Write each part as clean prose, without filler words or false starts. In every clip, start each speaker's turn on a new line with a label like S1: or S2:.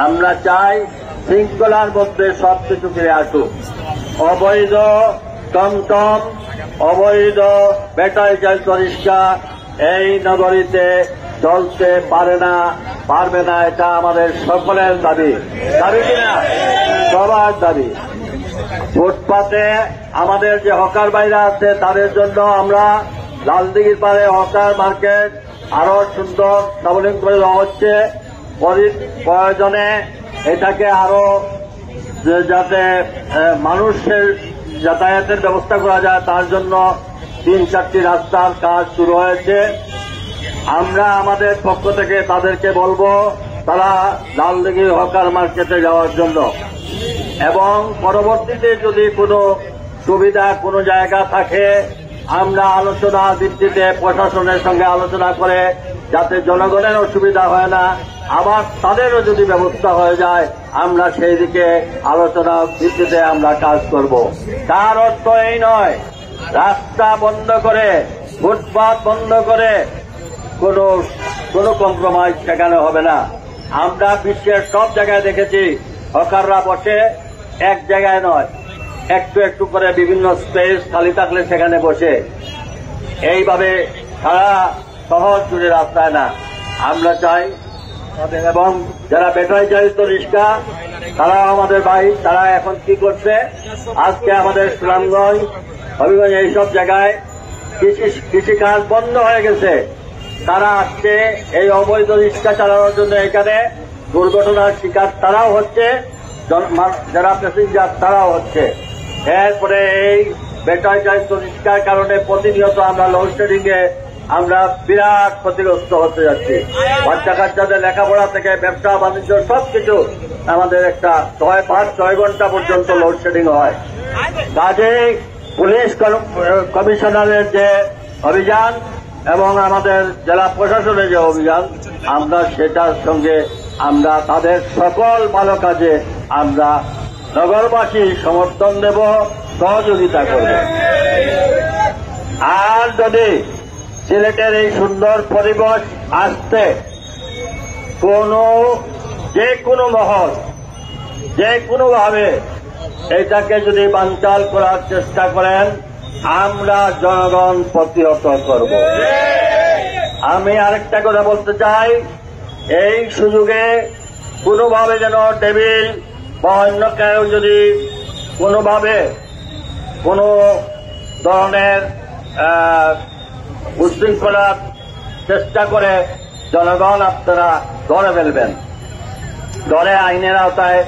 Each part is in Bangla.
S1: আমরা চাই শৃঙ্খলার মধ্যে সবকিছু ফিরে আসুক। অবৈধ টমটম, অবৈধ ব্যাটারি চালিত রিক্সা এই নগরীতে চলতে পারবে না। এটা আমাদের সকলের দাবি কিনা? সবার দাবি। ফুটপাতে আমাদের যে হকার বাইরা আছে তাদের জন্য আমরা লালদিঘির পারে হকার মার্কেট আরো সুন্দর সবলীন করে দেওয়া হচ্ছে। প্রয়োজনে এটাকে আরো যাতে মানুষের যাতায়াতের ব্যবস্থা করা যায় তার জন্য 3-4টি রাস্তার কাজ শুরু হয়েছে। আমরা আমাদের পক্ষ থেকে তাদেরকে বলবো তারা লালদিঘি হকার মার্কেটে যাওয়ার জন্য, এবং পরবর্তীতে যদি কোনো সুবিধা কোনো জায়গা থাকে আমরা আলোচনা ভিত্তিতে প্রশাসনের সঙ্গে আলোচনা করে যাতে জনগণের অসুবিধা হয় না, আবার তাদেরও যদি ব্যবস্থা হয়ে যায় আমরা সেই দিকে আলোচনা ভিত্তিতে আমরা কাজ করব। তার অর্থ এই নয় রাস্তা বন্ধ করে ফুটপাত বন্ধ করে কোনো কম্প্রোমাইজ সেখানে হবে না। আমরা বিশ্বের সব জায়গায় দেখেছি হকাররা বসে এক জায়গায় নয়, একটু একটু করে বিভিন্ন স্পেস খালি থাকলে সেখানে বসে, এইভাবে সারা শহর জুড়ে রাস্তায় না। আমরা চাই এবং যারা ব্যাটারি চালিত রিক্সা তারা আমাদের ভাই, তারা এখন কি করছে, আজকে আমাদের সুনামগঞ্জ হবিগঞ্জ এইসব জায়গায় কৃষিকাজ বন্ধ হয়ে গেছে। তারা আজকে এই অবৈধ রিক্সা চালানোর জন্য এখানে দুর্ঘটনার শিকার তারাও হচ্ছে, যারা প্যাসেঞ্জার তারাও হচ্ছে। এরপরে এই ব্যাটারি চালিত রিক্সার কারণে প্রতিনিয়ত আমরা লোডশেডিং এ আমরা বিরাট ক্ষতিগ্রস্ত হতে যাচ্ছি। বাচ্চা কাচ্চাদের লেখাপড়া থেকে ব্যবসা বাণিজ্য সবকিছু আমাদের একটা 5-6 ঘন্টা পর্যন্ত লোডশেডিং হয়। কাজেই পুলিশ কমিশনারের যে অভিযান এবং আমাদের জেলা প্রশাসনের যে অভিযান, আমরা সেটার সঙ্গে আমরা তাদের সকল ভালো কাজে আমরা নগরবাসী সমর্থন দেব, সহযোগিতা করব। আর যদি সিলেটের এই সুন্দর পরিবেশ আসতে যে কোনো মহল যে কোনোভাবে এটাকে যদি বানচাল করার চেষ্টা করেন আমরা জনগণ প্রতিহত করব। আমি আরেকটা কথা বলতে চাই, এই সুযোগে কোনোভাবে যেন টেবিল বা অন্য কেউ যদি কোনোভাবে কোনো ধরনের উচ্ছৃঙ্খলার চেষ্টা করে জনগণ আপনারা ধরে ফেলবেন, ধরে আইনের আওতায়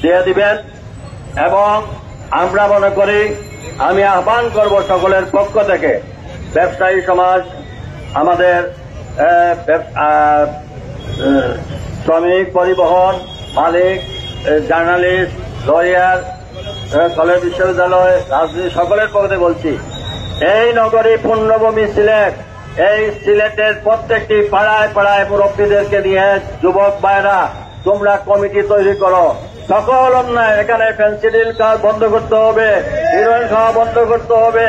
S1: দিয়ে দিবেন। এবং আমরা মনে করি, আমি আহ্বান করব সকলের পক্ষ থেকে, ব্যবসায়ী সমাজ, আমাদের শ্রমিক, পরিবহন মালিক, জার্নালিস্ট, লয়ার, কলেজ, বিশ্ববিদ্যালয়, রাজনীতি সকলের পক্ষ থেকে বলছি, এই নগরী পুণ্যভূমি সিলেট, এই সিলেটের প্রত্যেকটি পাড়ায় পাড়ায় মুরব্বীদেরকে নিয়ে যুবক ভাইরা তোমরা কমিটি তৈরি করো। সকল অন্যায়, এখানে ফেন্সিডিল কাজ বন্ধ করতে হবে, হিরোইন খাওয়া বন্ধ করতে হবে,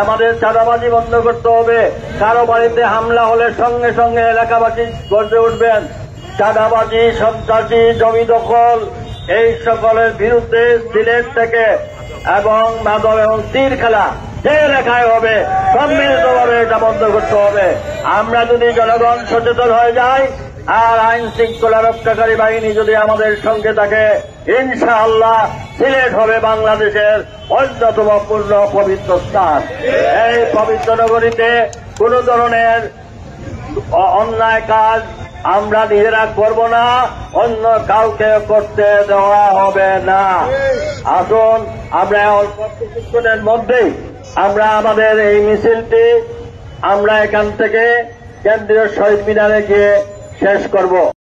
S1: আমাদের চাঁদাবাজি বন্ধ করতে হবে। কারো বাড়িতে হামলা হলে সঙ্গে সঙ্গে এলাকাবাসী গর্জে উঠবেন। চাঁদাবাজি, সন্ত্রাসী, জমি দখল এই সকলের বিরুদ্ধে সিলেট থেকে এবং মাদক এবং তীর খেলা যে এলাকায় হবে সম্মিলিতভাবে এটা বন্ধ করতে হবে। আমরা যদি জনগণ সচেতন হয়ে যাই আর আইন শৃঙ্খলা রক্ষাকারী বাহিনী যদি আমাদের সঙ্গে থাকে, ইনশাআল্লাহ সিলেট হবে বাংলাদেশের অন্যতম পূর্ণ পবিত্র স্থান। এই পবিত্র নগরীতে কোন ধরনের অন্যায় কাজ আমরা নিজেরা করব না, অন্য কাউকে করতে দেওয়া হবে না। আসুন আমরা অল্প কিছুক্ষণের মধ্যেই আমরা আমাদের এই মিছিলটি আমরা এখান থেকে কেন্দ্রীয় শহীদ মিনারে গিয়ে শেষ করব।